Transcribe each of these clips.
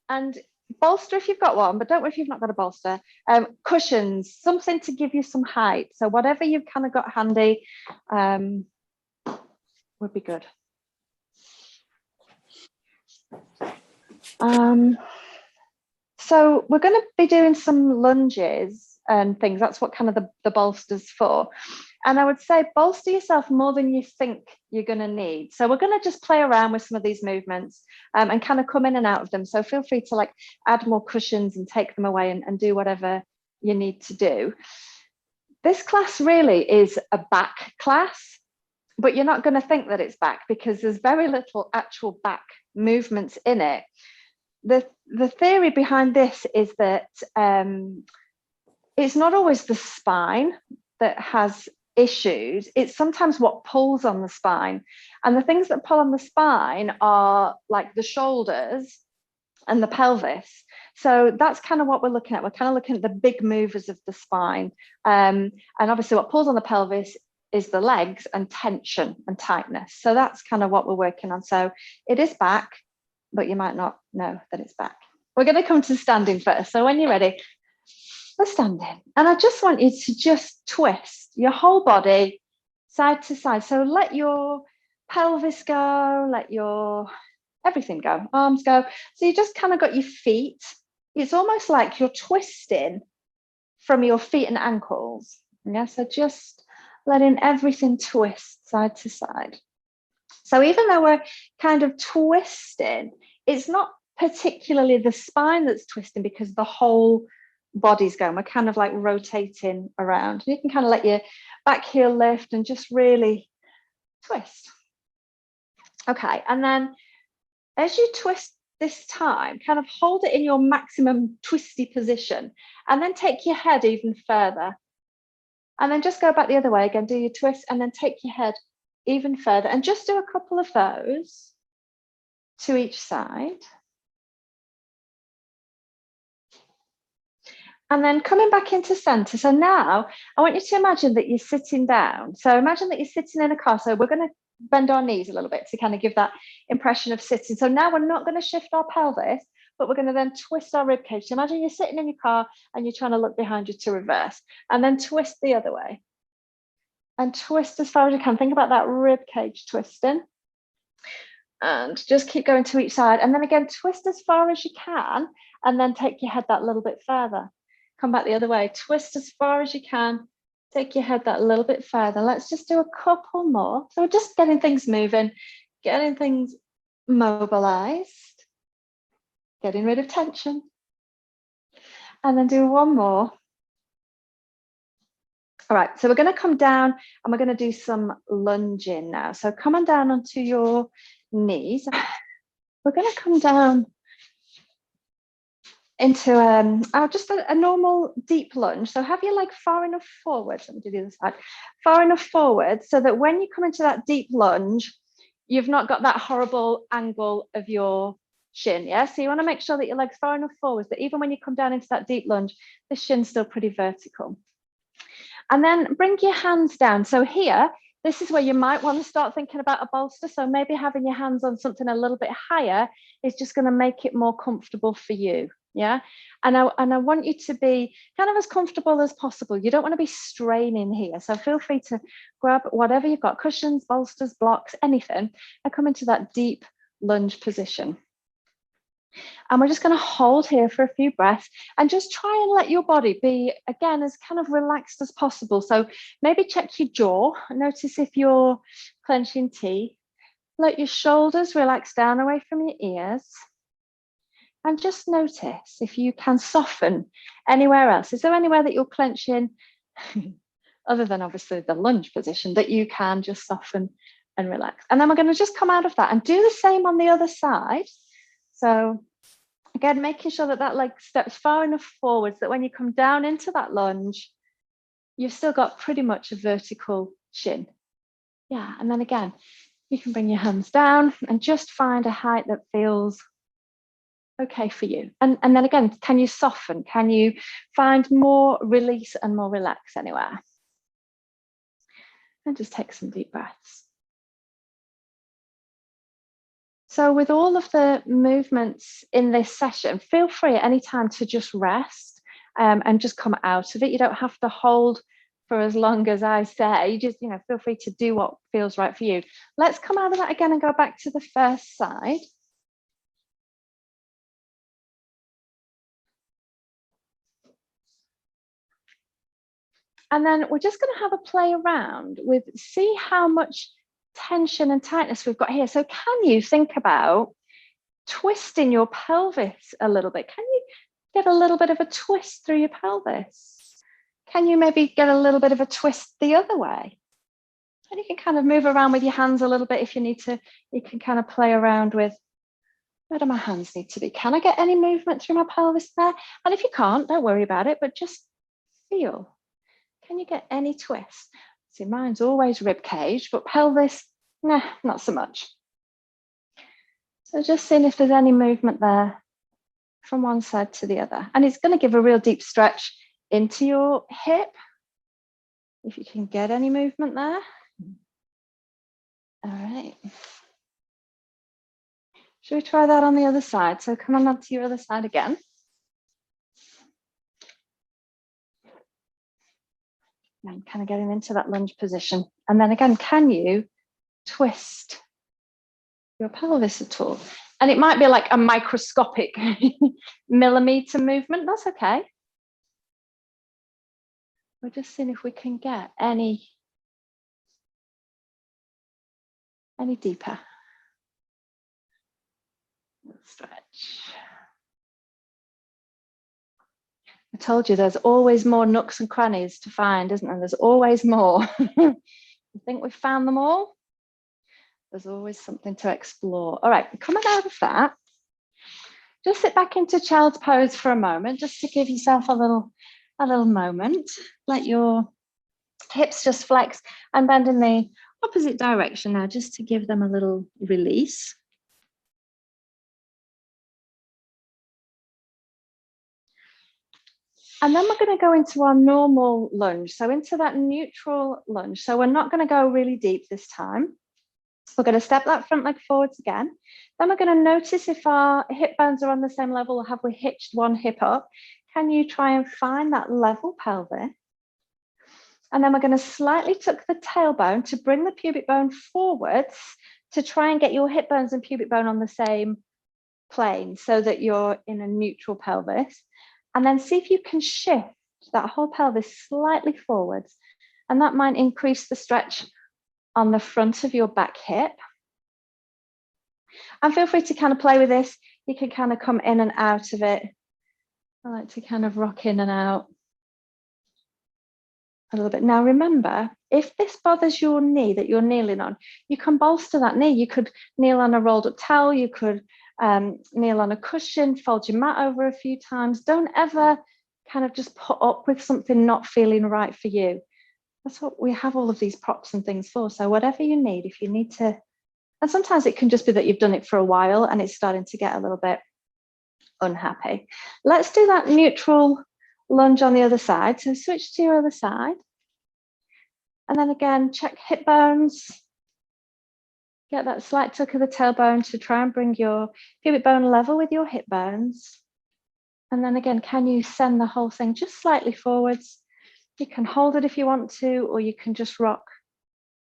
And bolster if you've got one, but don't worry if you've not got a bolster. Cushions, something to give you some height. So whatever you've kind of got handy would be good. So we're going to be doing some lunges and things. That's what kind of the bolster's for. And I would say bolster yourself more than you think you're going to need. So we're going to just play around with some of these movements and kind of come in and out of them. So feel free to like add more cushions and take them away and do whatever you need to do. This class really is a back class, but you're not going to think that it's back because there's very little actual back movements in it. The theory behind this is that it's not always the spine that has issues. It's sometimes what pulls on the spine. And the things that pull on the spine are like the shoulders and the pelvis. So that's kind of what we're looking at. We're kind of looking at the big movers of the spine. And obviously what pulls on the pelvis is the legs and tension and tightness. So that's kind of what we're working on. So it is back, but you might not know that it's back. We're going to come to standing first. So when you're ready, we're standing. And I just want you to just twist your whole body side to side. So let your pelvis go, let your everything go, arms go. So you just kind of got your feet. It's almost like you're twisting from your feet and ankles. Yeah, so just letting everything twist side to side. So even though we're kind of twisting, it's not particularly the spine that's twisting because the whole body's going. We're kind of like rotating around. You can kind of let your back heel lift and just really twist. Okay, and then as you twist this time, kind of hold it in your maximum twisty position and then take your head even further. And then just go back the other way again, do your twist and then take your head even further and just do a couple of those to each side. And then coming back into center. So now I want you to imagine that you're sitting down. So imagine that you're sitting in a car. So we're going to bend our knees a little bit to kind of give that impression of sitting. So now we're not going to shift our pelvis, but we're going to then twist our rib cage. So imagine you're sitting in your car and you're trying to look behind you to reverse and then twist the other way. And twist as far as you can. Think about that rib cage twisting. And just keep going to each side. And then again, twist as far as you can. And then take your head that little bit further. Come back the other way. Twist as far as you can. Take your head that little bit further. Let's just do a couple more. So we're just getting things moving. Getting things mobilized. Getting rid of tension. And then do one more. All right, so we're going to come down and we're going to do some lunging now. So come on down onto your knees. We're going to come down into just a normal deep lunge. So have your leg far enough forward. Let me do the other side. Far enough forward so that when you come into that deep lunge, you've not got that horrible angle of your shin. Yeah, so you want to make sure that your leg's far enough forward that even when you come down into that deep lunge, the shin's still pretty vertical. And then bring your hands down. So here, this is where you might want to start thinking about a bolster. So maybe having your hands on something a little bit higher is just going to make it more comfortable for you. Yeah. And I want you to be kind of as comfortable as possible. You don't want to be straining here. So feel free to grab whatever you've got, cushions, bolsters, blocks, anything, and come into that deep lunge position. And we're just going to hold here for a few breaths and just try and let your body be, again, as kind of relaxed as possible. So maybe check your jaw. Notice if you're clenching teeth. Let your shoulders relax down away from your ears. And just notice if you can soften anywhere else. Is there anywhere that you're clenching, other than obviously the lunge position, that you can just soften and relax? And then we're going to just come out of that and do the same on the other side. So again, making sure that that leg steps far enough forward so that when you come down into that lunge, you've still got pretty much a vertical shin. Yeah, and then again, you can bring your hands down and just find a height that feels okay for you. And then again, can you soften? Can you find more release and more relax anywhere? And just take some deep breaths. So with all of the movements in this session, feel free at any time to just rest and just come out of it. You don't have to hold for as long as I say. Just, feel free to do what feels right for you. Let's come out of that again and go back to the first side. And then we're just going to have a play around with, see how much tension and tightness we've got here. So can you think about twisting your pelvis a little bit? Can you get a little bit of a twist through your pelvis? Can you maybe get a little bit of a twist the other way? And you can kind of move around with your hands a little bit if you need to. You can kind of play around with, where do my hands need to be? Can I get any movement through my pelvis there? And if you can't, don't worry about it, but just feel. Can you get any twist? See, mine's always rib cage, but pelvis, nah, not so much. So just seeing if there's any movement there from one side to the other. And it's going to give a real deep stretch into your hip. If you can get any movement there. All right. Should we try that on the other side? So come on to your other side again. And kind of getting into that lunge position. And then again, can you twist your pelvis at all? And it might be like a microscopic millimeter movement. That's okay. We're just seeing if we can get any deeper. Stretch. I told you there's always more nooks and crannies to find, isn't there? There's always more. You think we've found them all? There's always something to explore. All right, coming out of that, just sit back into child's pose for a moment, just to give yourself a little moment. Let your hips just flex and bend in the opposite direction now, just to give them a little release. And then we're going to go into our normal lunge, so into that neutral lunge. So we're not going to go really deep this time. We're going to step that front leg forwards again. Then we're going to notice if our hip bones are on the same level or have we hitched one hip up. Can you try and find that level pelvis? And then we're going to slightly tuck the tailbone to bring the pubic bone forwards to try and get your hip bones and pubic bone on the same plane so that you're in a neutral pelvis. And then see if you can shift that whole pelvis slightly forwards. And that might increase the stretch on the front of your back hip. And feel free to kind of play with this. You can kind of come in and out of it. I like to kind of rock in and out a little bit. Now remember, if this bothers your knee that you're kneeling on, you can bolster that knee. You could kneel on a rolled up towel. You could kneel on a cushion, fold your mat over a few times. Don't ever kind of just put up with something not feeling right for you. That's what we have all of these props and things for. So whatever you need, if you need to, and sometimes it can just be that you've done it for a while and it's starting to get a little bit unhappy. Let's do that neutral lunge on the other side. So switch to your other side. And then again, check hip bones. Get that slight tuck of the tailbone to try and bring your pubic bone level with your hip bones. And then again, can you send the whole thing just slightly forwards? You can hold it if you want to, or you can just rock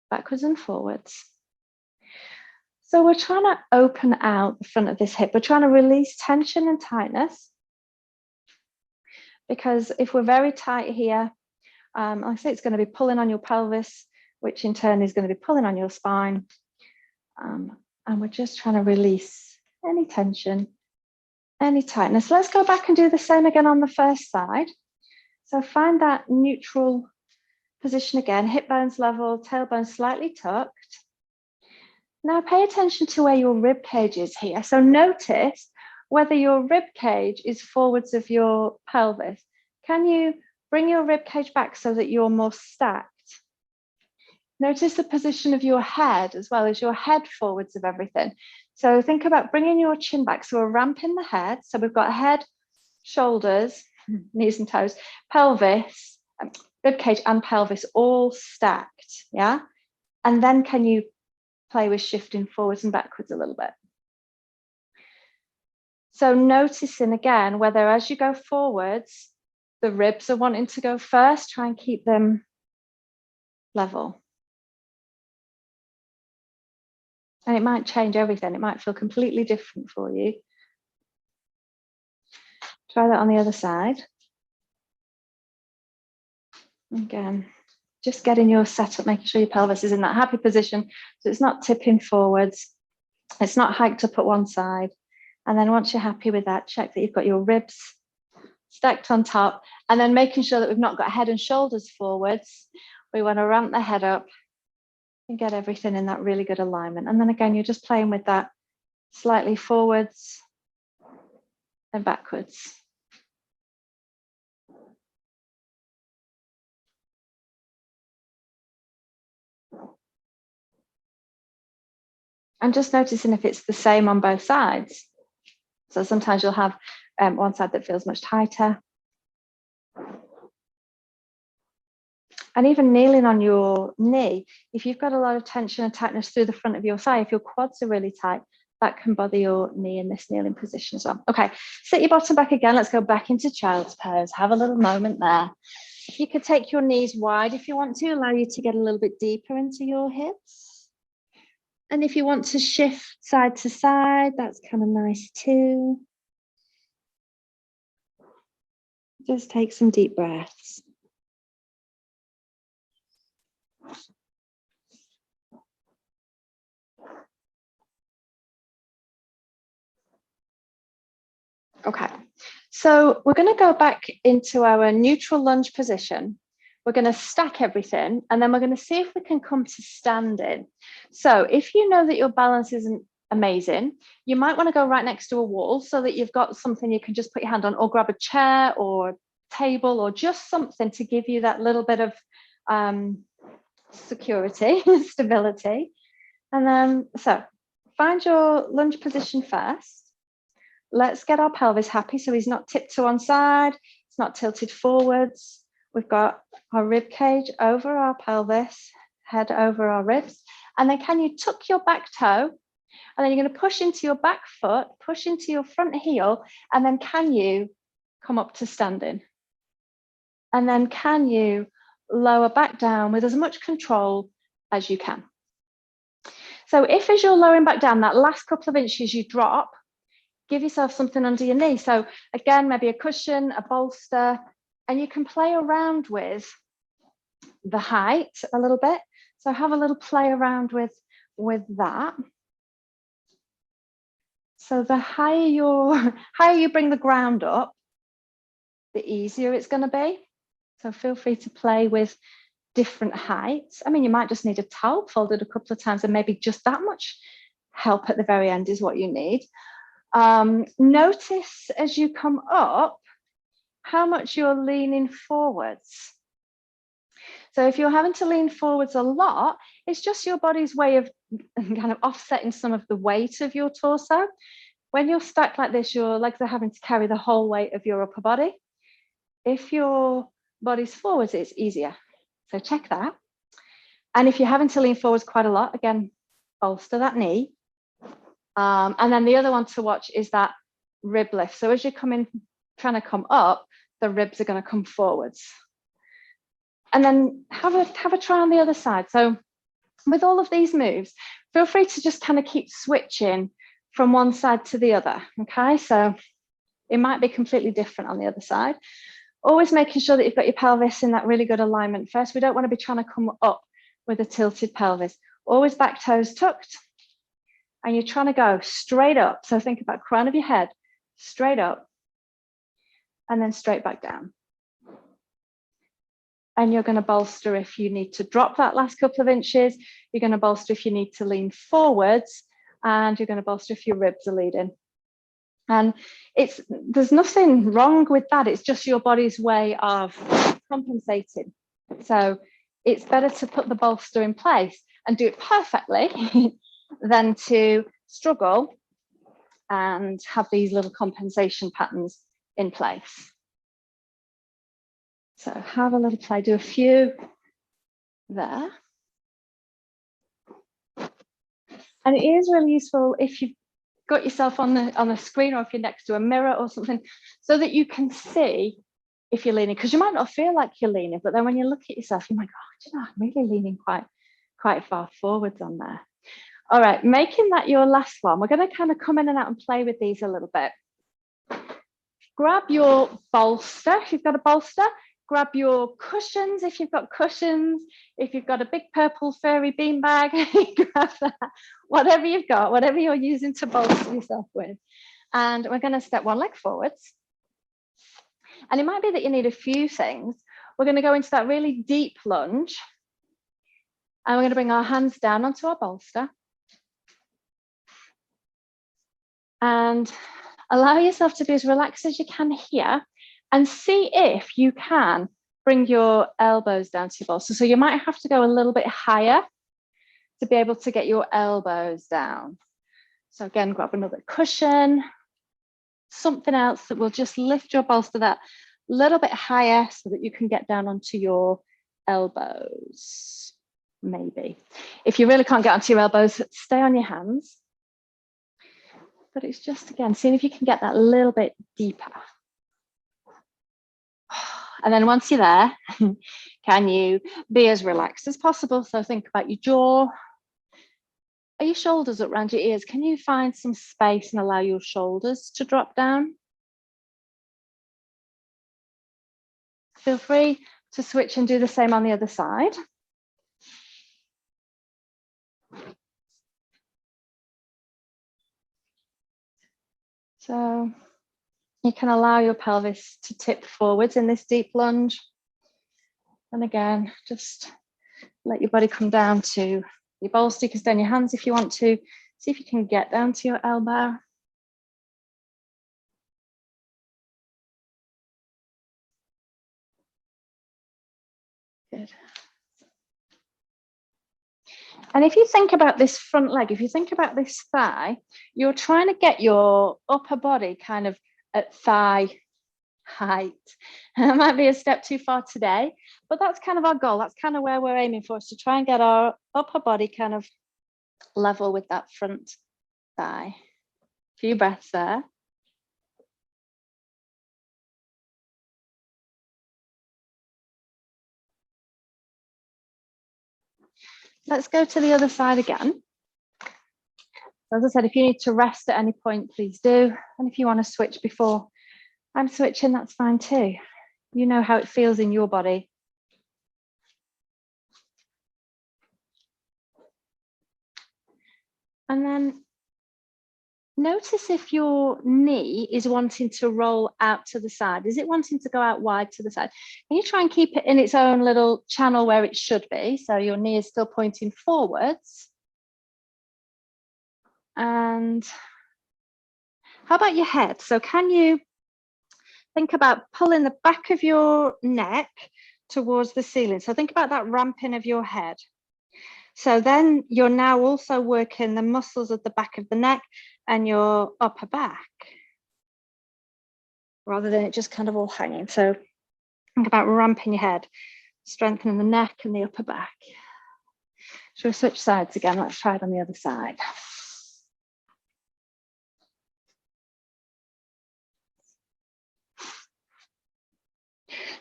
backwards and forwards. So we're trying to open out the front of this hip. We're trying to release tension and tightness. Because if we're very tight here, like I say, it's going to be pulling on your pelvis, which in turn is going to be pulling on your spine. And we're just trying to release any tension, any tightness. Let's go back and do the same again on the first side. So find that neutral position again, hip bones level, tailbone slightly tucked. Now pay attention to where your rib cage is here. So notice whether your rib cage is forwards of your pelvis. Can you bring your rib cage back so that you're more stacked? Notice the position of your head as well. As your head forwards of everything? So think about bringing your chin back. So we're ramping the head. So we've got head, shoulders, knees and toes, pelvis, rib cage and pelvis all stacked, yeah? And then can you play with shifting forwards and backwards a little bit? So noticing again, whether as you go forwards, the ribs are wanting to go first, try and keep them level. And it might change everything. It might feel completely different for you. Try that on the other side. Again, just getting your setup, making sure your pelvis is in that happy position so it's not tipping forwards. It's not hiked up at one side. And then once you're happy with that, check that you've got your ribs stacked on top, and then making sure that we've not got head and shoulders forwards. We want to ramp the head up and get everything in that really good alignment. And then again, you're just playing with that slightly forwards and backwards. And just noticing if it's the same on both sides. So sometimes you'll have one side that feels much tighter. And even kneeling on your knee, if you've got a lot of tension and tightness through the front of your thigh, if your quads are really tight, that can bother your knee in this kneeling position as well. Okay, sit your bottom back again. Let's go back into child's pose. Have a little moment there. You could take your knees wide if you want to, allow you to get a little bit deeper into your hips. And if you want to shift side to side, that's kind of nice too. Just take some deep breaths. Okay, so we're going to go back into our neutral lunge position. We're going to stack everything, and then we're going to see if we can come to standing. So if you know that your balance isn't amazing, you might want to go right next to a wall so that you've got something you can just put your hand on, or grab a chair or table or just something to give you that little bit of security, stability. And then, so find your lunge position first. Let's get our pelvis happy so he's not tipped to one side, it's not tilted forwards. We've got our rib cage over our pelvis, head over our ribs. And then can you tuck your back toe? And then you're going to push into your back foot, push into your front heel, and then can you come up to standing? And then can you lower back down with as much control as you can? So if as you're lowering back down, that last couple of inches you drop, give yourself something under your knee. So again, maybe a cushion, a bolster, and you can play around with the height a little bit. So have a little play around with that. So the higher you bring the ground up, the easier it's going to be. So feel free to play with different heights. I mean, you might just need a towel folded a couple of times, and maybe just that much help at the very end is what you need. Notice as you come up how much you're leaning forwards. So if you're having to lean forwards a lot, it's just your body's way of kind of offsetting some of the weight of your torso. When you're stacked like this, your legs are having to carry the whole weight of your upper body. If your body's forwards, it's easier. So check that. And if you're having to lean forwards quite a lot, again, bolster that knee. And then the other one to watch is that rib lift. So as you're trying to come up, the ribs are going to come forwards. And then have a try on the other side. So with all of these moves, feel free to just kind of keep switching from one side to the other. Okay, so it might be completely different on the other side. Always making sure that you've got your pelvis in that really good alignment first. We don't want to be trying to come up with a tilted pelvis. Always back toes tucked. And you're trying to go straight up. So think about crown of your head, straight up, and then straight back down. And you're going to bolster if you need to drop that last couple of inches. You're going to bolster if you need to lean forwards, and you're going to bolster if your ribs are leading. And there's nothing wrong with that. It's just your body's way of compensating. So it's better to put the bolster in place and do it perfectly than to struggle and have these little compensation patterns in place. So have a little play, do a few there. And it is really useful if you've got yourself on the screen, or if you're next to a mirror or something, so that you can see if you're leaning, because you might not feel like you're leaning, but then when you look at yourself, you're like, oh, you know, I'm really leaning quite far forwards on there. All right, making that your last one, we're going to kind of come in and out and play with these a little bit. Grab your bolster if you've got a bolster. Grab your cushions if you've got cushions. If you've got a big purple furry beanbag, grab that. Whatever you've got, whatever you're using to bolster yourself with. And we're going to step one leg forwards. And it might be that you need a few things. We're going to go into that really deep lunge. And we're going to bring our hands down onto our bolster. And allow yourself to be as relaxed as you can here, and see if you can bring your elbows down to your bolster. So you might have to go a little bit higher to be able to get your elbows down. So again, grab another cushion, something else that will just lift your bolster that little bit higher so that you can get down onto your elbows, maybe. If you really can't get onto your elbows, stay on your hands. But it's just, again, seeing if you can get that little bit deeper. And then once you're there, can you be as relaxed as possible? So think about your jaw. Are your shoulders up around your ears? Can you find some space and allow your shoulders to drop down? Feel free to switch and do the same on the other side. So you can allow your pelvis to tip forwards in this deep lunge. And again, just let your body come down to your bolster. You can extend your hands if you want to. See if you can get down to your elbow. Good. And if you think about this front leg, if you think about this thigh, you're trying to get your upper body kind of at thigh height. And it might be a step too far today, but that's kind of our goal. That's kind of where we're aiming for, is to try and get our upper body kind of level with that front thigh. A few breaths there. Let's go to the other side again. As I said, if you need to rest at any point, please do. And if you want to switch before I'm switching, that's fine too. You know how it feels in your body. And then notice if your knee is wanting to roll out to the side. Is it wanting to go out wide to the side? Can you try and keep it in its own little channel where it should be? So your knee is still pointing forwards. And how about your head? So can you think about pulling the back of your neck towards the ceiling? So think about that ramping of your head. So then you're now also working the muscles at the back of the neck and your upper back, rather than it just kind of all hanging. So think about ramping your head, strengthening the neck and the upper back. Shall we switch sides again? Let's try it on the other side.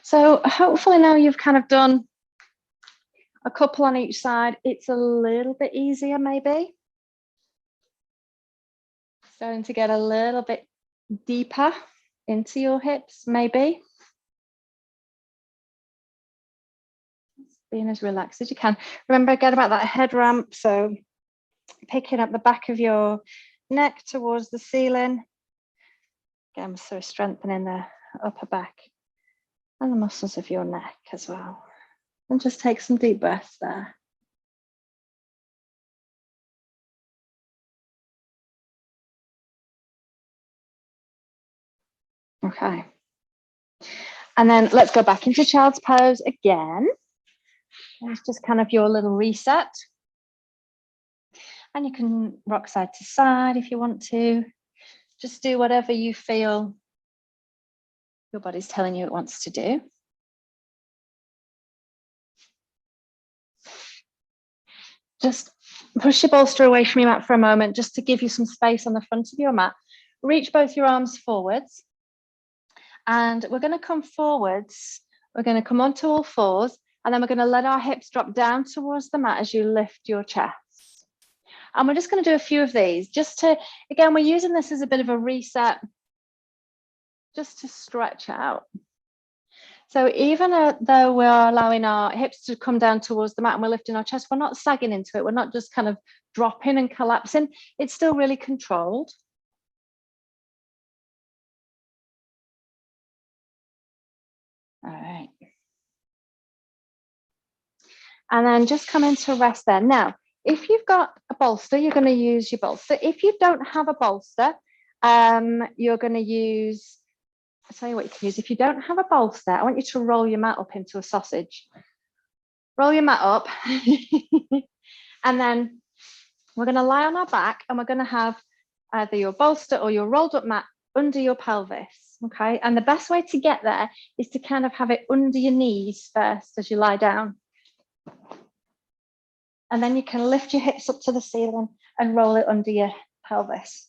So hopefully now you've kind of done a couple on each side. It's a little bit easier, maybe. Starting to get a little bit deeper into your hips, maybe. Just being as relaxed as you can. Remember again about that head ramp. So picking up the back of your neck towards the ceiling. Again, so strengthening the upper back and the muscles of your neck as well. And just take some deep breaths there. Okay. And then let's go back into child's pose again. It's just kind of your little reset. And you can rock side to side if you want to. Just do whatever you feel your body's telling you it wants to do. Just push your bolster away from your mat for a moment, just to give you some space on the front of your mat. Reach both your arms forwards, and we're going to come forwards. We're going to come onto all fours, and then we're going to let our hips drop down towards the mat as you lift your chest. And we're just going to do a few of these, just to, again, we're using this as a bit of a reset, just to stretch out. So even though we're allowing our hips to come down towards the mat and we're lifting our chest, we're not sagging into it. We're not just kind of dropping and collapsing. It's still really controlled. All right. And then just come into rest there. Now, if you've got a bolster, you're going to use your bolster. If you don't have a bolster, you're going to use, I'll tell you what you can use. If you don't have a bolster, I want you to roll your mat up into a sausage. Roll your mat up. And then we're going to lie on our back, and we're going to have either your bolster or your rolled up mat under your pelvis. Okay. And the best way to get there is to kind of have it under your knees first as you lie down. And then you can lift your hips up to the ceiling and roll it under your pelvis.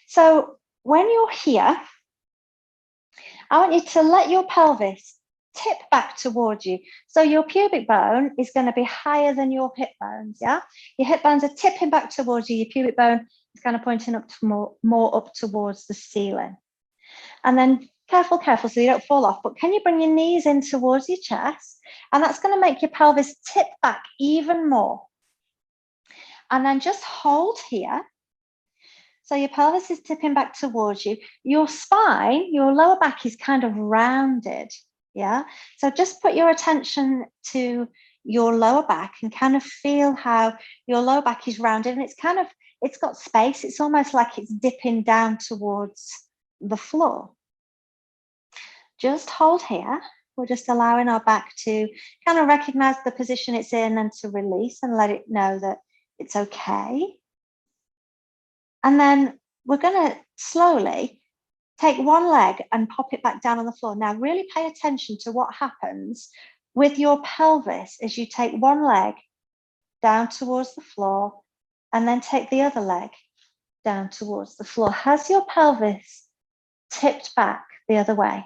So when you're here, I want you to let your pelvis tip back towards you. So your pubic bone is going to be higher than your hip bones, yeah? Your hip bones are tipping back towards you. Your pubic bone is kind of pointing up to more up towards the ceiling. And then careful, so you don't fall off, but can you bring your knees in towards your chest? And that's going to make your pelvis tip back even more. And then just hold here. So your pelvis is tipping back towards you. Your spine, your lower back is kind of rounded, yeah? So just put your attention to your lower back and kind of feel how your lower back is rounded, and it's got space. It's almost like it's dipping down towards the floor. Just hold here. We're just allowing our back to kind of recognize the position it's in and to release and let it know that it's okay. And then we're going to slowly take one leg and pop it back down on the floor. Now, really pay attention to what happens with your pelvis as you take one leg down towards the floor and then take the other leg down towards the floor. Has your pelvis tipped back the other way?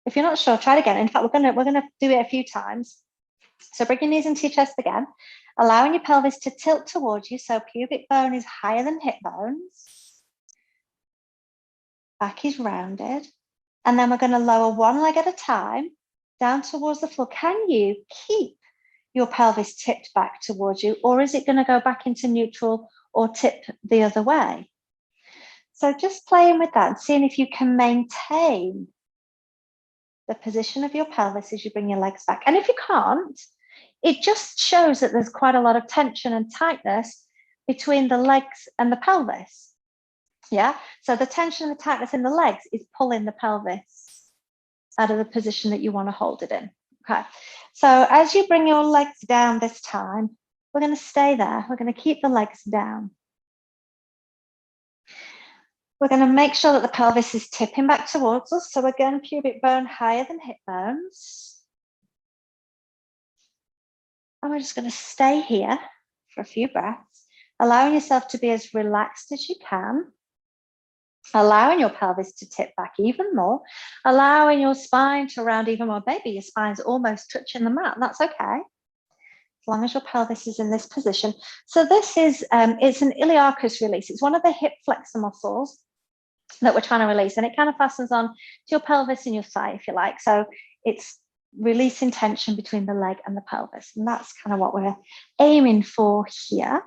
If you're not sure, try it again. In fact, we're gonna do it a few times. So bring your knees into your chest again, allowing your pelvis to tilt towards you. So pubic bone is higher than hip bones. Back is rounded. And then we're going to lower one leg at a time down towards the floor. Can you keep your pelvis tipped back towards you, or is it going to go back into neutral or tip the other way? So just playing with that and seeing if you can maintain the position of your pelvis as you bring your legs back. And if you can't, it just shows that there's quite a lot of tension and tightness between the legs and the pelvis. Yeah, so the tension and the tightness in the legs is pulling the pelvis out of the position that you want to hold it in. Okay, so as you bring your legs down this time, we're going to stay there. We're going to keep the legs down. We're going to make sure that the pelvis is tipping back towards us. So again, pubic bone higher than hip bones. And we're just going to stay here for a few breaths, allowing yourself to be as relaxed as you can, allowing your pelvis to tip back even more, allowing your spine to round even more. Maybe your spine's almost touching the mat. That's okay, as long as your pelvis is in this position. So this is, it's an iliacus release. It's one of the hip flexor muscles that we're trying to release, and it kind of fastens on to your pelvis and your thigh, if you like. So it's releasing tension between the leg and the pelvis, and that's kind of what we're aiming for here.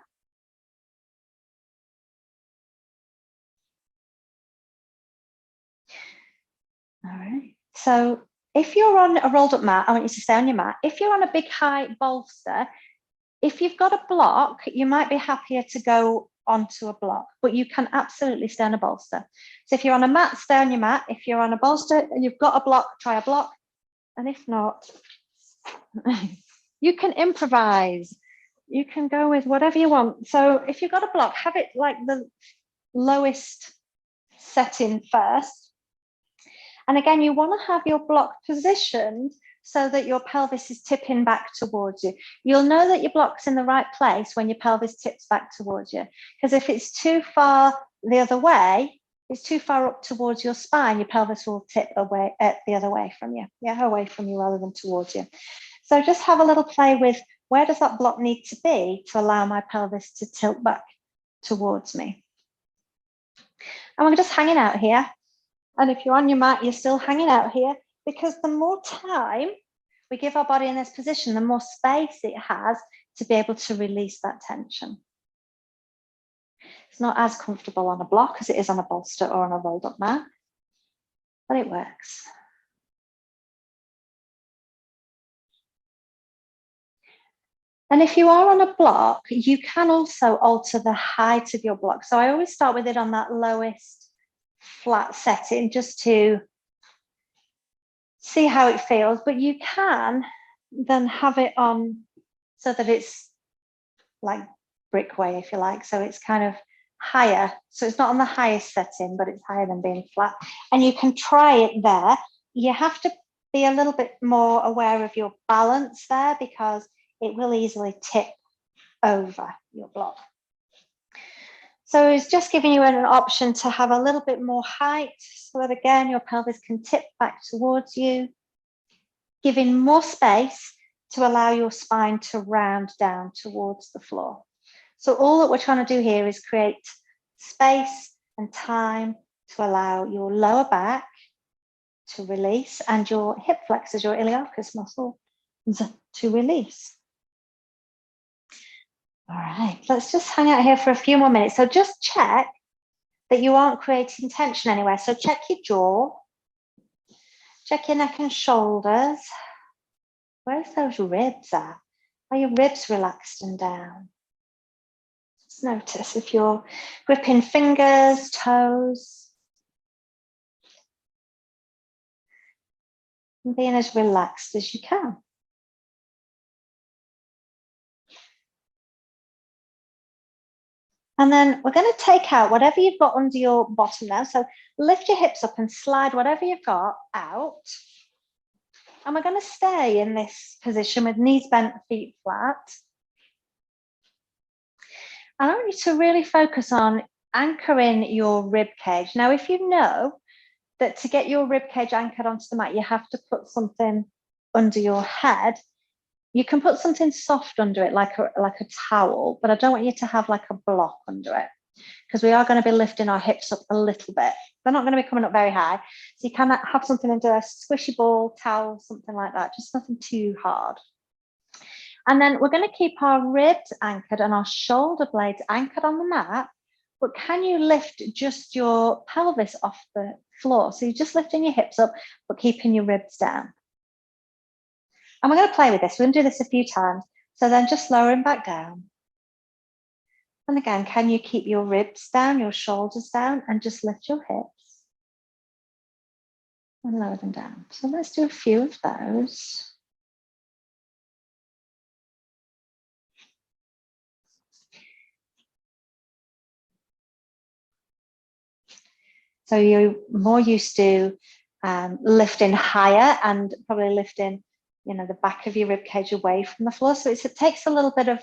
All right, so if you're on a rolled up mat, I want you to stay on your mat. If you're on a big high bolster, if you've got a block, you might be happier to go onto a block, but you can absolutely stay on a bolster. So if you're on a mat, stay on your mat. If you're on a bolster and you've got a block, try a block. And if not, you can improvise. You can go with whatever you want. So if you've got a block, have it like the lowest setting first. And again, you want to have your block positioned so that your pelvis is tipping back towards you. You'll know that your block's in the right place when your pelvis tips back towards you. Because if it's too far the other way, it's too far up towards your spine, your pelvis will tip away the other way from you. Yeah, away from you rather than towards you. So just have a little play with where does that block need to be to allow my pelvis to tilt back towards me. And we're just hanging out here. And if you're on your mat, you're still hanging out here, because the more time we give our body in this position, the more space it has to be able to release that tension. It's not as comfortable on a block as it is on a bolster or on a rolled up mat, but it works. And if you are on a block, you can also alter the height of your block. So I always start with it on that lowest flat setting just to see how it feels, but you can then have it on so that it's like brick way, if you like. So it's kind of higher. So it's not on the highest setting, but it's higher than being flat. And you can try it there. You have to be a little bit more aware of your balance there, because it will easily tip over your block. So it's just giving you an option to have a little bit more height so that, again, your pelvis can tip back towards you, giving more space to allow your spine to round down towards the floor. So all that we're trying to do here is create space and time to allow your lower back to release and your hip flexors, your iliacus muscle, to release. All right, let's just hang out here for a few more minutes. So just check that you aren't creating tension anywhere. So check your jaw, check your neck and shoulders. Where's those ribs at? Are your ribs relaxed and down? Just notice if you're gripping fingers, toes, and being as relaxed as you can. And then we're going to take out whatever you've got under your bottom now. So lift your hips up and slide whatever you've got out. And we're going to stay in this position with knees bent, feet flat. I want you to really focus on anchoring your rib cage. Now, if you know that to get your rib cage anchored onto the mat, you have to put something under your head, you can put something soft under it, like a towel, but I don't want you to have like a block under it, because we are going to be lifting our hips up a little bit. They're not going to be coming up very high. So you can have something under a squishy ball, towel, something like that, just nothing too hard. And then we're going to keep our ribs anchored and our shoulder blades anchored on the mat, but can you lift just your pelvis off the floor? So you're just lifting your hips up, but keeping your ribs down. And we're going to play with this. We're going to do this a few times. So then just lowering back down. And again, can you keep your ribs down, your shoulders down, and just lift your hips and lower them down. So let's do a few of those. So you're more used to lifting higher and probably lifting, the back of your rib cage away from the floor. So it takes a little bit of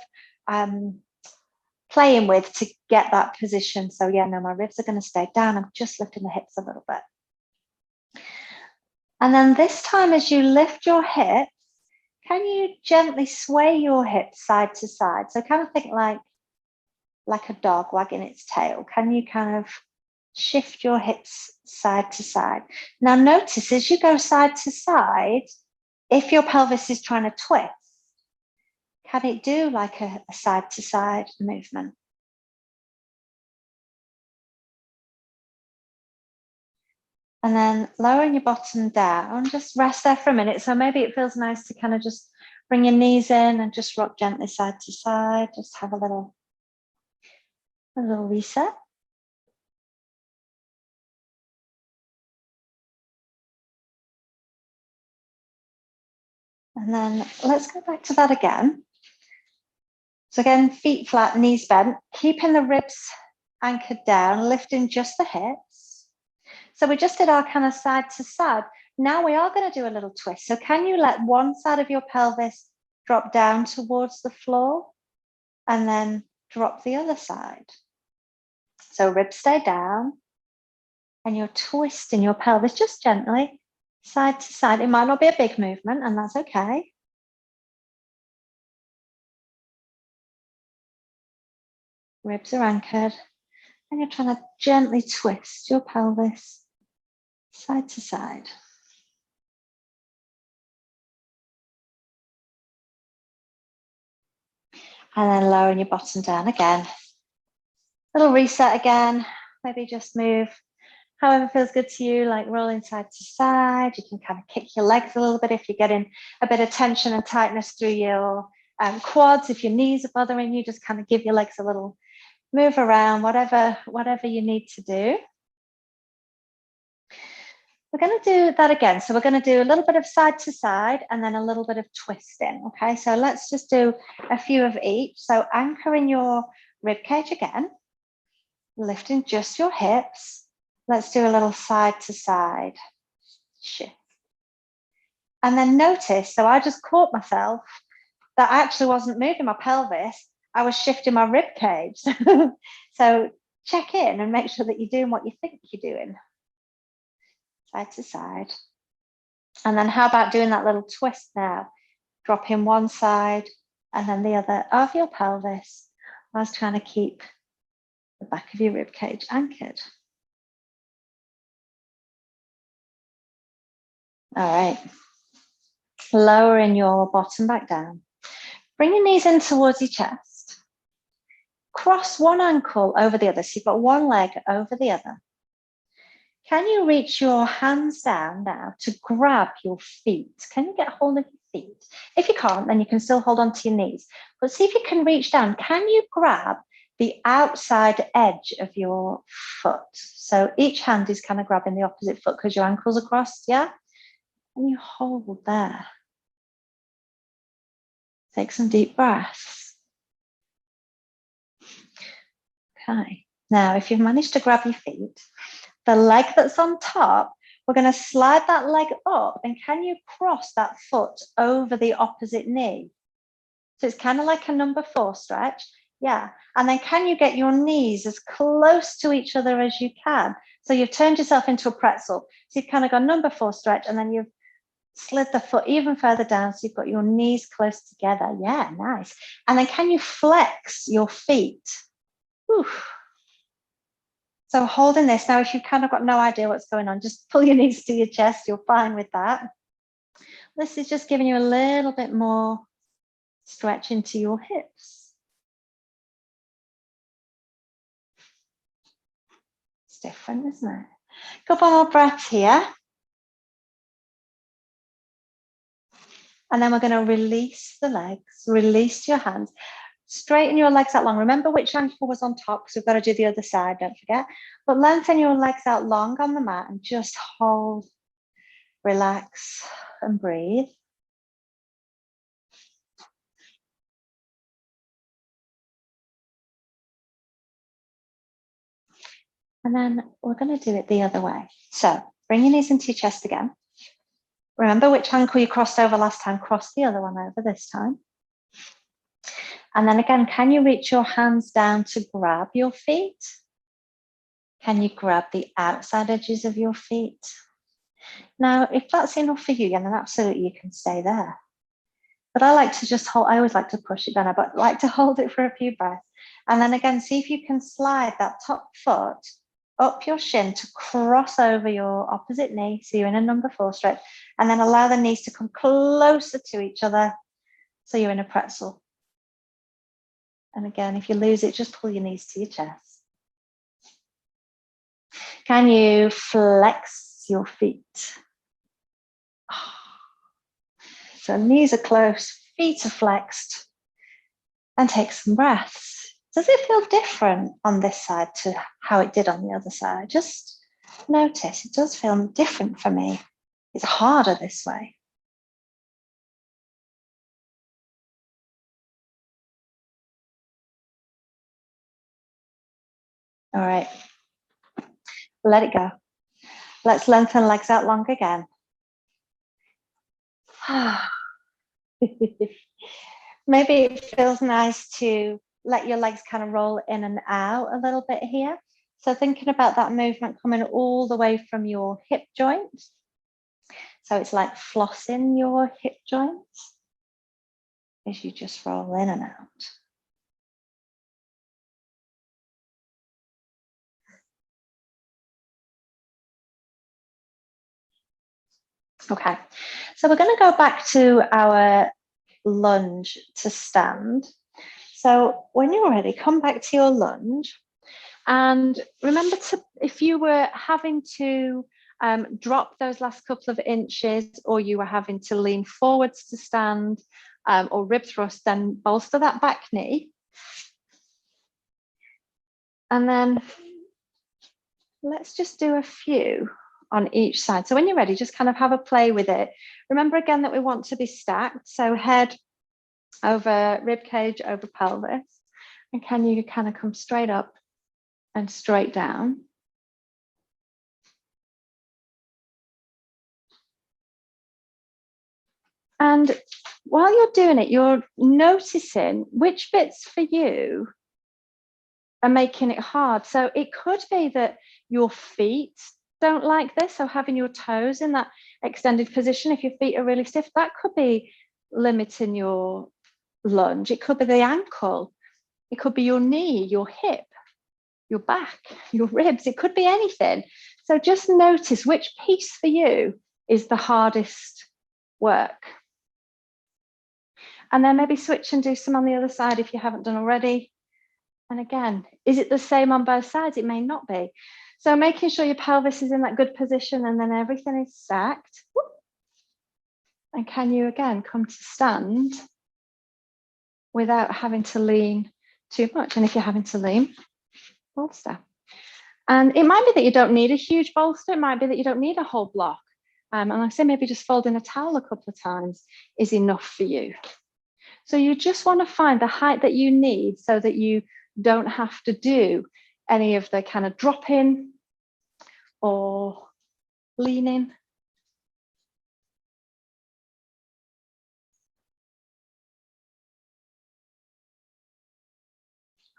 playing with to get that position. So yeah, no, my ribs are going to stay down. I'm just lifting the hips a little bit. And then this time, as you lift your hips, can you gently sway your hips side to side? So kind of think like a dog wagging its tail. Can you kind of shift your hips side to side? Now notice as you go side to side, if your pelvis is trying to twist, can it do like a side to side movement? And then lowering your bottom down, just rest there for a minute. So maybe it feels nice to kind of just bring your knees in and just rock gently side to side. Just have a little reset. And then let's go back to that again. So again, feet flat, knees bent, keeping the ribs anchored down, lifting just the hips. So we just did our kind of side to side. Now we are going to do a little twist. So can you let one side of your pelvis drop down towards the floor and then drop the other side? So ribs stay down and you're twisting your pelvis just gently, side to side. It might not be a big movement, and that's okay. Ribs are anchored, and you're trying to gently twist your pelvis side to side. And then lowering your bottom down again. Little reset again. Maybe just move however feels good to you, like rolling side to side. You can kind of kick your legs a little bit if you're getting a bit of tension and tightness through your quads. If your knees are bothering you, just kind of give your legs a little move around, whatever you need to do. We're going to do that again. So we're going to do a little bit of side to side and then a little bit of twisting. Okay, so let's just do a few of each. So anchoring your rib cage again, lifting just your hips. Let's do a little side to side shift. And then notice, so I just caught myself that I actually wasn't moving my pelvis. I was shifting my rib cage. So check in and make sure that you're doing what you think you're doing. Side to side. And then how about doing that little twist now? Dropping one side and then the other of your pelvis whilst trying to keep the back of your rib cage anchored. All right. Lowering your bottom back down. Bring your knees in towards your chest. Cross one ankle over the other. So you've got one leg over the other. Can you reach your hands down now to grab your feet? Can you get hold of your feet? If you can't, then you can still hold on to your knees. But see if you can reach down. Can you grab the outside edge of your foot? So each hand is kind of grabbing the opposite foot because your ankles are crossed, yeah? And you hold there. Take some deep breaths. Okay. Now, if you've managed to grab your feet, the leg that's on top, we're going to slide that leg up, and can you cross that foot over the opposite knee? So it's kind of like a number 4 stretch. Yeah. And then can you get your knees as close to each other as you can? So you've turned yourself into a pretzel. So you've kind of got number 4 stretch, and then you've slid the foot even further down. So you've got your knees close together. Yeah, nice. And then can you flex your feet? Whew. So holding this, now if you've kind of got no idea what's going on, just pull your knees to your chest, you're fine with that. This is just giving you a little bit more stretch into your hips. It's different, isn't it? Couple more breaths here. And then we're going to release the legs, release your hands. Straighten your legs out long. Remember which ankle was on top, because we've got to do the other side, don't forget. But lengthen your legs out long on the mat and just hold, relax, and breathe. And then we're going to do it the other way. So bring your knees into your chest again. Remember which ankle you crossed over last time, cross the other one over this time. And then again, can you reach your hands down to grab your feet? Can you grab the outside edges of your feet? Now, if that's enough for you, then absolutely you can stay there. But I like to just hold, I always like to push it down, but I like to hold it for a few breaths. And then again, see if you can slide that top foot up your shin to cross over your opposite knee. So you're in a number 4 stretch, and then allow the knees to come closer to each other. So you're in a pretzel. And again, if you lose it, just pull your knees to your chest. Can you flex your feet? So knees are close, feet are flexed, and take some breaths. Does it feel different on this side to how it did on the other side? Just notice, it does feel different for me. It's harder this way. All right, let it go. Let's lengthen legs out long again. Maybe it feels nice to let your legs kind of roll in and out a little bit here. So thinking about that movement coming all the way from your hip joint. So it's like flossing your hip joints as you just roll in and out. Okay, so we're going to go back to our lunge to stand. So when you're ready, come back to your lunge. And remember to, if you were having to drop those last couple of inches, or you were having to lean forwards to stand or rib thrust, then bolster that back knee. And then let's just do a few on each side. So when you're ready, just kind of have a play with it. Remember again that we want to be stacked. So head over rib cage, over pelvis. And can you kind of come straight up and straight down? And while you're doing it, you're noticing which bits for you are making it hard. So it could be that your feet don't like this. So having your toes in that extended position, if your feet are really stiff, that could be limiting your lunge. It could be the ankle. It could be your knee, your hip, your back, your ribs. It could be anything. So just notice which piece for you is the hardest work. And then maybe switch and do some on the other side if you haven't done already. And again, is it the same on both sides? It may not be. So making sure your pelvis is in that good position and then everything is stacked. And can you again come to stand without having to lean too much? And if you're having to lean, bolster. And it might be that you don't need a huge bolster. It might be that you don't need a whole block. And like I say, maybe just folding a towel a couple of times is enough for you. So you just want to find the height that you need so that you don't have to do any of the kind of dropping or leaning.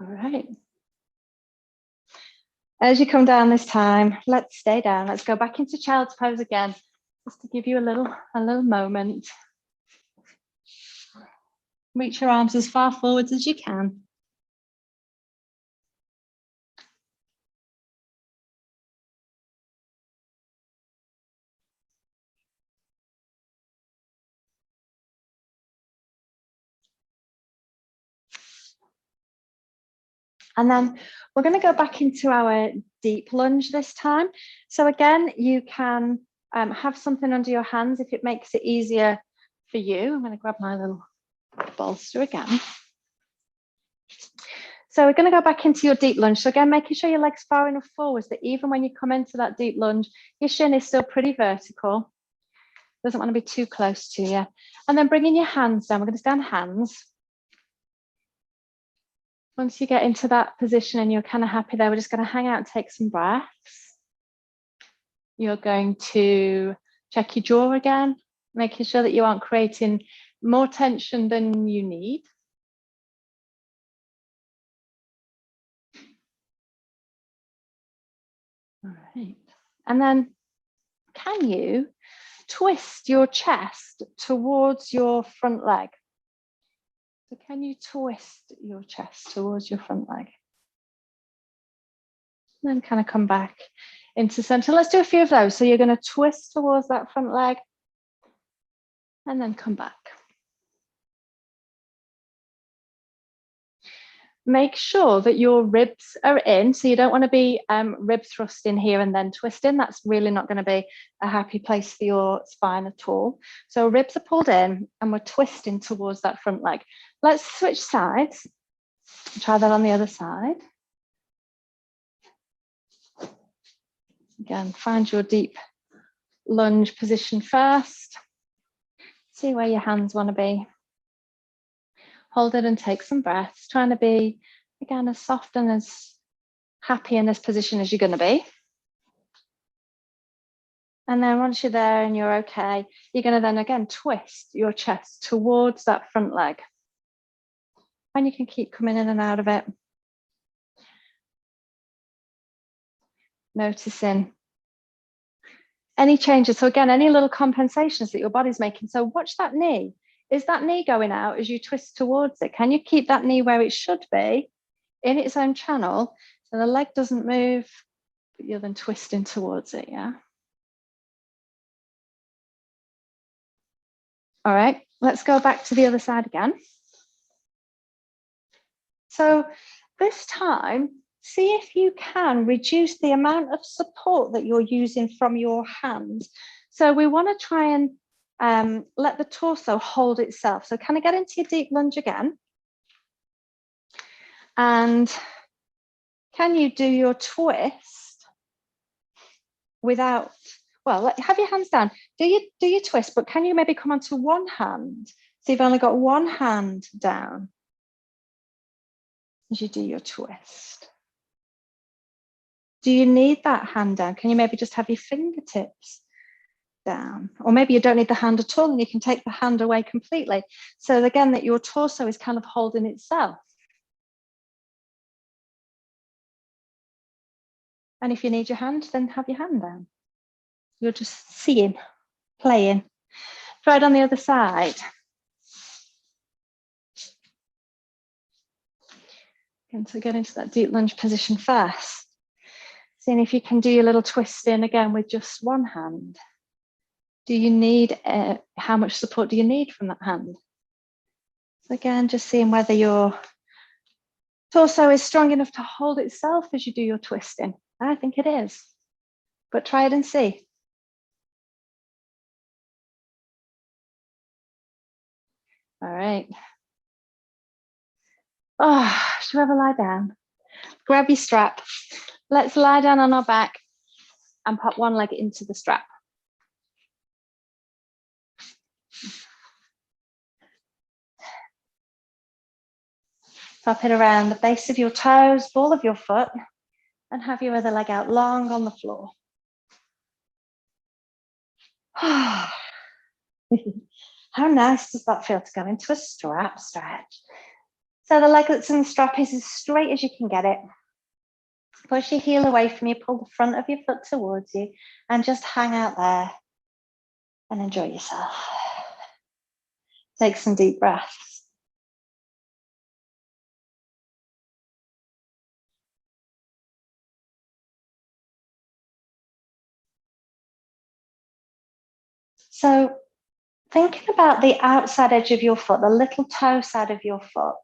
All right. As you come down this time, let's stay down. Let's go back into child's pose again, just to give you a little moment. Reach your arms as far forwards as you can. And then we're going to go back into our deep lunge this time. So again, you can have something under your hands if it makes it easier for you. I'm going to grab my little bolster again. So we're going to go back into your deep lunge. So again, making sure your legs far enough forwards that even when you come into that deep lunge, your shin is still pretty vertical. Doesn't want to be too close to you. And then bringing your hands down. We're going to stand hands. Once you get into that position and you're kind of happy there, we're just going to hang out and take some breaths. You're going to check your jaw again, making sure that you aren't creating more tension than you need. All right. And then can you twist your chest towards your front leg? So can you twist your chest towards your front leg? And then kind of come back into center. Let's do a few of those. So you're going to twist towards that front leg and then come back. Make sure that your ribs are in. So you don't want to be rib thrusting here and then twisting. That's really not going to be a happy place for your spine at all. So ribs are pulled in and we're twisting towards that front leg. Let's switch sides. Try that on the other side. Again, find your deep lunge position first. See where your hands want to be. Hold it and take some breaths, trying to be, again, as soft and as happy in this position as you're going to be. And then once you're there and you're okay, you're going to then again twist your chest towards that front leg. And you can keep coming in and out of it. Noticing any changes. So again, any little compensations that your body's making. So watch that knee. Is that knee going out as you twist towards it? Can you keep that knee where it should be in its own channel so the leg doesn't move, but you're then twisting towards it, yeah? All right, let's go back to the other side again. So this time, see if you can reduce the amount of support that you're using from your hands. So we want to try and let the torso hold itself. So kind of get into your deep lunge again. And can you do your twist without, well, have your hands down. Do your twist, but can you maybe come onto one hand? So you've only got one hand down as you do your twist. Do you need that hand down? Can you maybe just have your fingertips down? Or maybe you don't need the hand at all and you can take the hand away completely. So again, that your torso is kind of holding itself. And if you need your hand, then have your hand down. You're just seeing, playing. Try it on the other side. And so get into that deep lunge position first. Seeing if you can do your little twist in again with just one hand. Do you need, how much support do you need from that hand? So again, just seeing whether your torso is strong enough to hold itself as you do your twisting. I think it is, but try it and see. All right. Oh, should we ever lie down? Grab your strap. Let's lie down on our back and pop one leg into the strap. Pop it around the base of your toes, ball of your foot, and have your other leg out long on the floor. How nice does that feel to go into a strap stretch? So the leg that's in the strap is as straight as you can get it. Push your heel away from you, pull the front of your foot towards you, and just hang out there and enjoy yourself. Take some deep breaths. So thinking about the outside edge of your foot, the little toe side of your foot,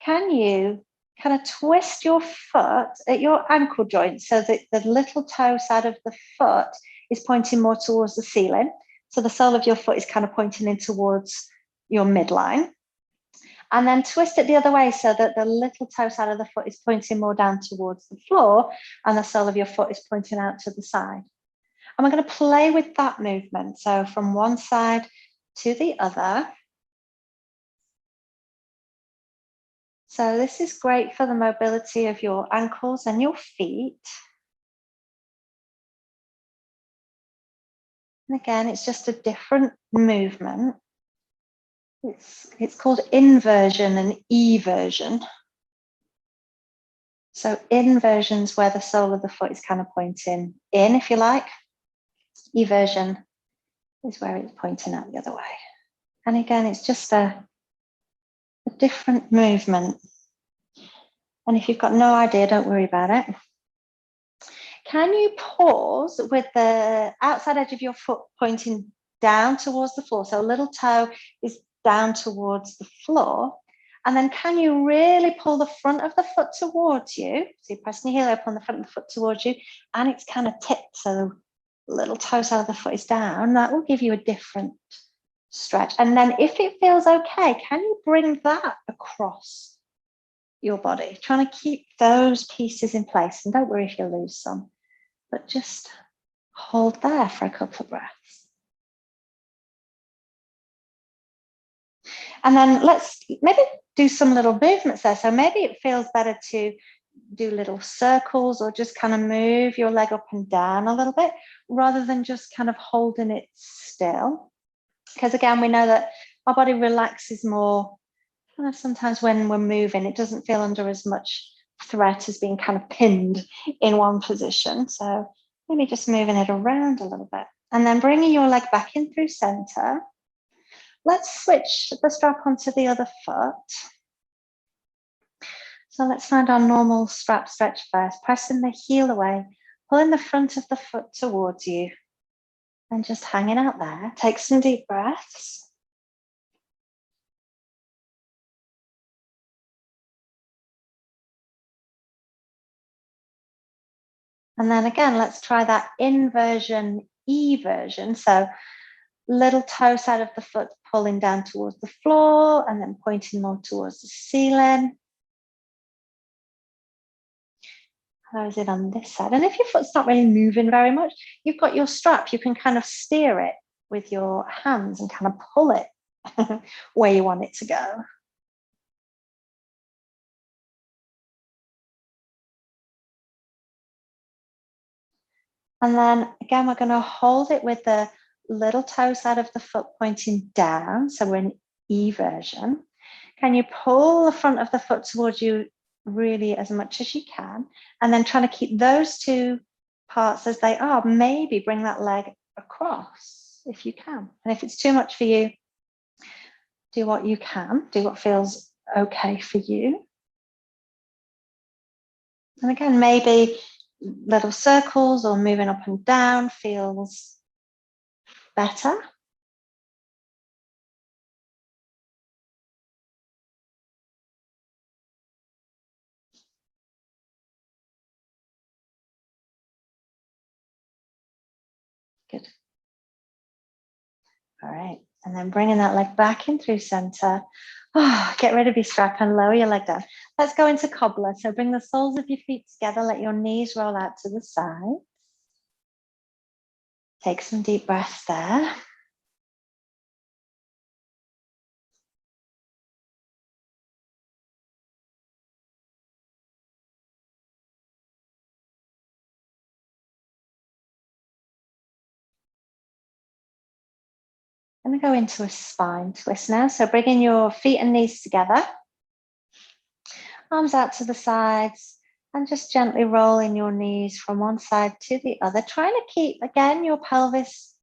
can you kind of twist your foot at your ankle joint so that the little toe side of the foot is pointing more towards the ceiling? So the sole of your foot is kind of pointing in towards your midline. And then twist it the other way so that the little toe side of the foot is pointing more down towards the floor and the sole of your foot is pointing out to the side. And we're going to play with that movement. So from one side to the other. So this is great for the mobility of your ankles and your feet. And again, it's just a different movement. It's called inversion and eversion. So inversion's where the sole of the foot is kind of pointing in, if you like. Eversion is where it's pointing out the other way. And again, it's just a different movement. And if you've got no idea, don't worry about it. Can you pause with the outside edge of your foot pointing down towards the floor? So a little toe is down towards the floor. And then can you really pull the front of the foot towards you? So you're pressing your heel up on the front of the foot towards you, and it's kind of tipped, so the little toe side of the foot is down. That will give you a different stretch. And then if it feels okay, can you bring that across your body? Trying to keep those pieces in place. And don't worry if you lose some, but just hold there for a couple of breaths. And then let's maybe do some little movements there. So maybe it feels better to do little circles or just kind of move your leg up and down a little bit rather than just kind of holding it still. Because again, we know that our body relaxes more kind of sometimes when we're moving. It doesn't feel under as much threat as being kind of pinned in one position. So maybe just moving it around a little bit and then bringing your leg back in through center. Let's switch the strap onto the other foot. So let's find our normal strap stretch first, pressing the heel away, pulling the front of the foot towards you and just hanging out there. Take some deep breaths. And then again, let's try that inversion, eversion. So little toe side of the foot pulling down towards the floor and then pointing more towards the ceiling. How is it on this side? And if your foot's not really moving very much, you've got your strap. You can kind of steer it with your hands and kind of pull it where you want it to go. And then again, we're going to hold it with the little toe side of the foot pointing down. So we're in eversion. Can you pull the front of the foot towards you really as much as you can? And then trying to keep those two parts as they are. Maybe bring that leg across if you can. And if it's too much for you, do what you can. Do what feels okay for you. And again, maybe little circles or moving up and down feels better. Good. All right. And then bringing that leg back in through center. Oh, get rid of your strap and lower your leg down. Let's go into cobbler. So bring the soles of your feet together. Let your knees roll out to the side. Take some deep breaths there. I'm going to go into a spine twist now. So bringing your feet and knees together. Arms out to the sides. And just gently rolling your knees from one side to the other. Trying to keep, again, your pelvis,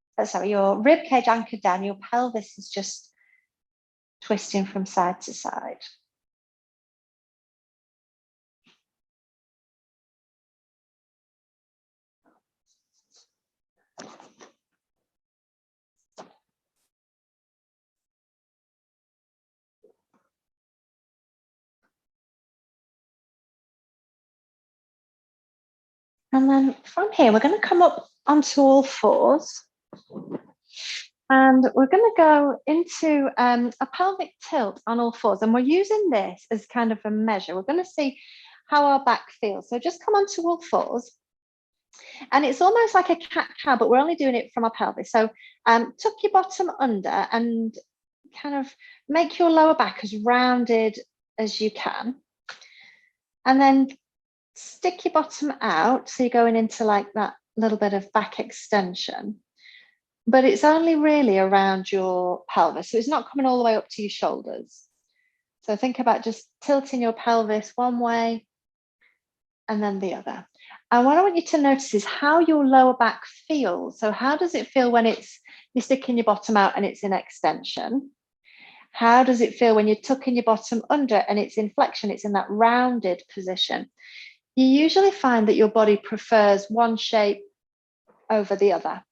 your rib cage anchored down. Your pelvis is just twisting from side to side. And then from here, we're going to come up onto all fours. And we're going to go into a pelvic tilt on all fours. And we're using this as kind of a measure. We're going to see how our back feels. So just come onto all fours. And it's almost like a cat-cow, but we're only doing it from our pelvis. So tuck your bottom under and kind of make your lower back as rounded as you can. And then stick your bottom out. So you're going into like that little bit of back extension. But it's only really around your pelvis. So it's not coming all the way up to your shoulders. So think about just tilting your pelvis one way and then the other. And what I want you to notice is how your lower back feels. So how does it feel when you're sticking your bottom out and it's in extension? How does it feel when you're tucking your bottom under and it's in flexion, it's in that rounded position? You usually find that your body prefers one shape over the other.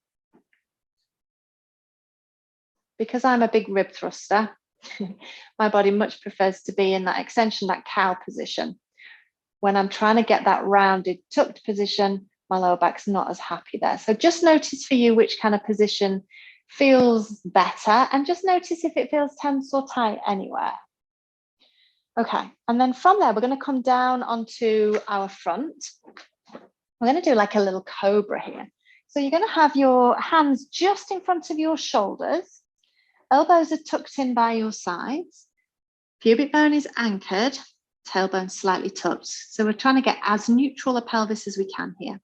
Because I'm a big rib thruster, my body much prefers to be in that extension, that cow position. When I'm trying to get that rounded, tucked position, my lower back's not as happy there. So just notice for you which kind of position feels better, and just notice if it feels tense or tight anywhere. Okay, and then from there, we're going to come down onto our front. We're going to do like a little cobra here. So you're going to have your hands just in front of your shoulders. Elbows are tucked in by your sides. Pubic bone is anchored. tailbone slightly tucked. So we're trying to get as neutral a pelvis as we can here.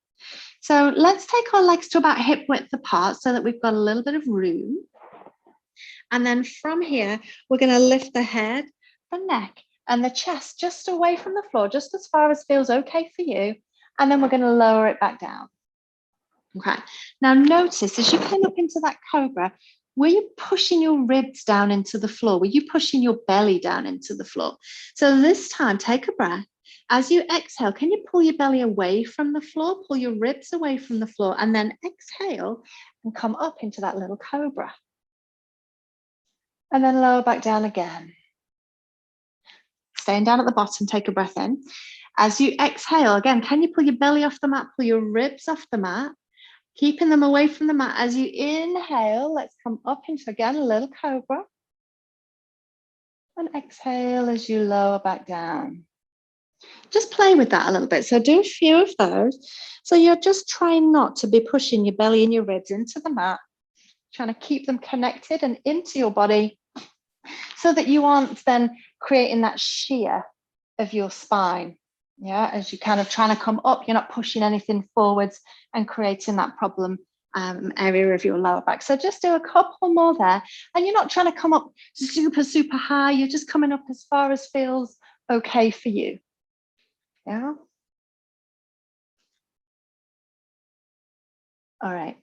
So let's take our legs to about hip width apart so that we've got a little bit of room. And then from here, we're going to lift the head, the neck, and the chest just away from the floor, just as far as feels okay for you. And then we're going to lower it back down. Okay. Now notice as you came up into that cobra, were you pushing your ribs down into the floor? Were you pushing your belly down into the floor? So this time, take a breath. As you exhale, can you pull your belly away from the floor, pull your ribs away from the floor, and then exhale and come up into that little cobra. And then lower back down again. Staying down at the bottom, take a breath in. As you exhale, again, can you pull your belly off the mat, pull your ribs off the mat, keeping them away from the mat. As you inhale, let's come up into, again, a little cobra. And exhale as you lower back down. Just play with that a little bit. So do a few of those. So you're just trying not to be pushing your belly and your ribs into the mat, trying to keep them connected and into your body so that you aren't then creating that shear of your spine. Yeah, as you kind of trying to come up, you're not pushing anything forwards and creating that problem area of your lower back. So just do a couple more there. And you're not trying to come up super, super high. You're just coming up as far as feels okay for you. Yeah. All right.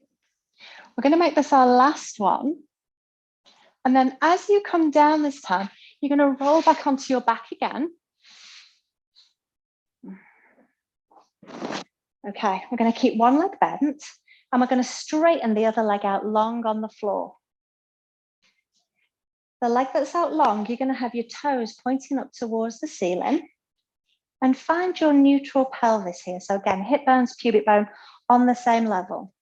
We're going to make this our last one. And then as you come down this time, you're going to roll back onto your back again. Okay, we're going to keep one leg bent and we're going to straighten the other leg out long on the floor. The leg that's out long, you're going to have your toes pointing up towards the ceiling and find your neutral pelvis here. So again, hip bones, pubic bone on the same level.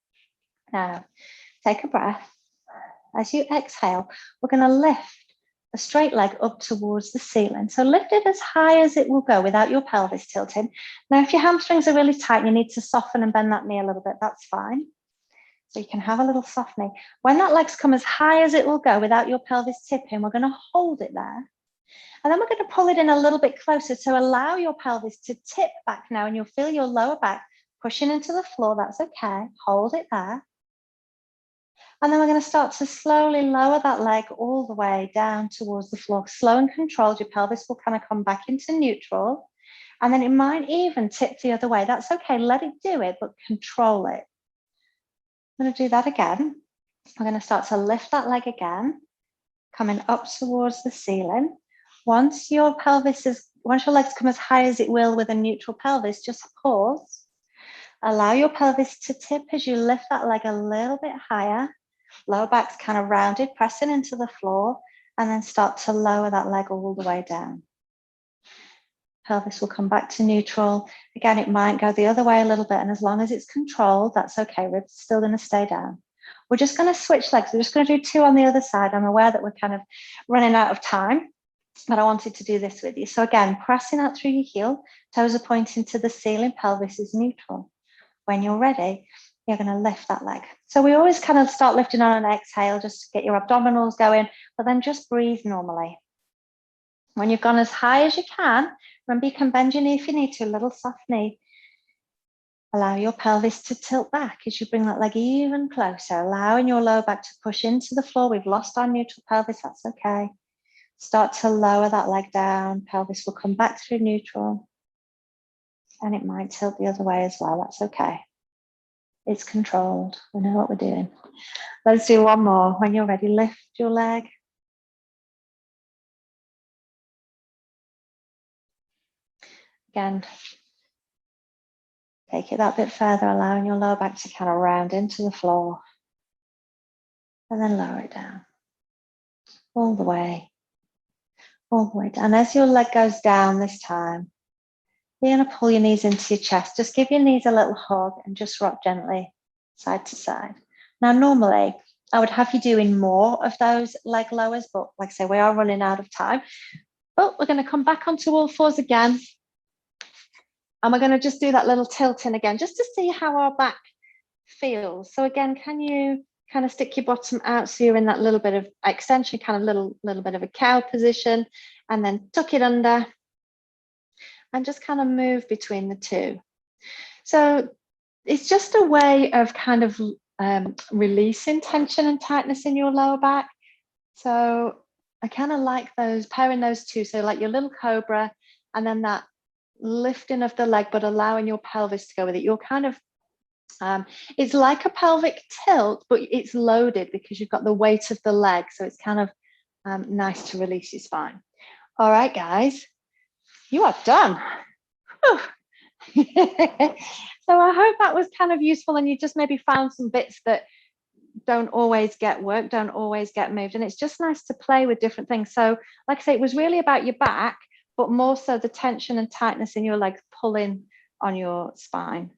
Now, take a breath. As you exhale, we're going to lift a straight leg up towards the ceiling. So lift it as high as it will go without your pelvis tilting. Now, if your hamstrings are really tight, you need to soften and bend that knee a little bit. That's fine. So you can have a little softening. When that leg's come as high as it will go without your pelvis tipping, we're going to hold it there. And then we're going to pull it in a little bit closer to allow your pelvis to tip back now, and you'll feel your lower back pushing into the floor. That's okay. Hold it there. And then we're going to start to slowly lower that leg all the way down towards the floor. Slow and controlled, your pelvis will kind of come back into neutral. And then it might even tip the other way. That's okay. Let it do it, but control it. I'm going to do that again. We're going to start to lift that leg again, coming up towards the ceiling. Once your legs come as high as it will with a neutral pelvis, just pause. Allow your pelvis to tip as you lift that leg a little bit higher. Lower back's kind of rounded, pressing into the floor, and then start to lower that leg all the way down. Pelvis will come back to neutral. Again, it might go the other way a little bit, and as long as it's controlled, that's okay. Ribs are still going to stay down. We're just going to switch legs. We're just going to do two on the other side. I'm aware that we're kind of running out of time, but I wanted to do this with you. So again, pressing out through your heel, toes are pointing to the ceiling, pelvis is neutral. When you're ready, you're going to lift that leg. So we always kind of start lifting on an exhale just to get your abdominals going, but then just breathe normally. When you've gone as high as you can, remember you can bend your knee if you need to, a little soft knee. Allow your pelvis to tilt back as you bring that leg even closer, allowing your lower back to push into the floor. We've lost our neutral pelvis, that's okay. Start to lower that leg down. Pelvis will come back through neutral. And it might tilt the other way as well, that's okay. It's controlled. We know what we're doing. Let's do one more. When you're ready, lift your leg. Again, take it that bit further, allowing your lower back to kind of round into the floor. And then lower it down. All the way down. As your leg goes down this time, you're going to pull your knees into your chest. Just give your knees a little hug and just rock gently side to side. Now, normally, I would have you doing more of those leg lowers, but like I say, we are running out of time. But we're going to come back onto all fours again. And we're going to just do that little tilting again, just to see how our back feels. So again, can you kind of stick your bottom out so you're in that little bit of extension, kind of little bit of a cow position, and then tuck it under. and just kind of move between the two. So it's just a way of kind of releasing tension and tightness in your lower back. So I kind of like those, pairing those two. So like your little cobra, and then that lifting of the leg, but allowing your pelvis to go with it. You're kind of, it's like a pelvic tilt, but it's loaded because you've got the weight of the leg. So it's kind of nice to release your spine. All right, guys, you are done. So I hope that was kind of useful, and you just maybe found some bits that don't always get work, don't always get moved. And it's just nice to play with different things. So like I say, it was really about your back, but more so the tension and tightness in your legs pulling on your spine.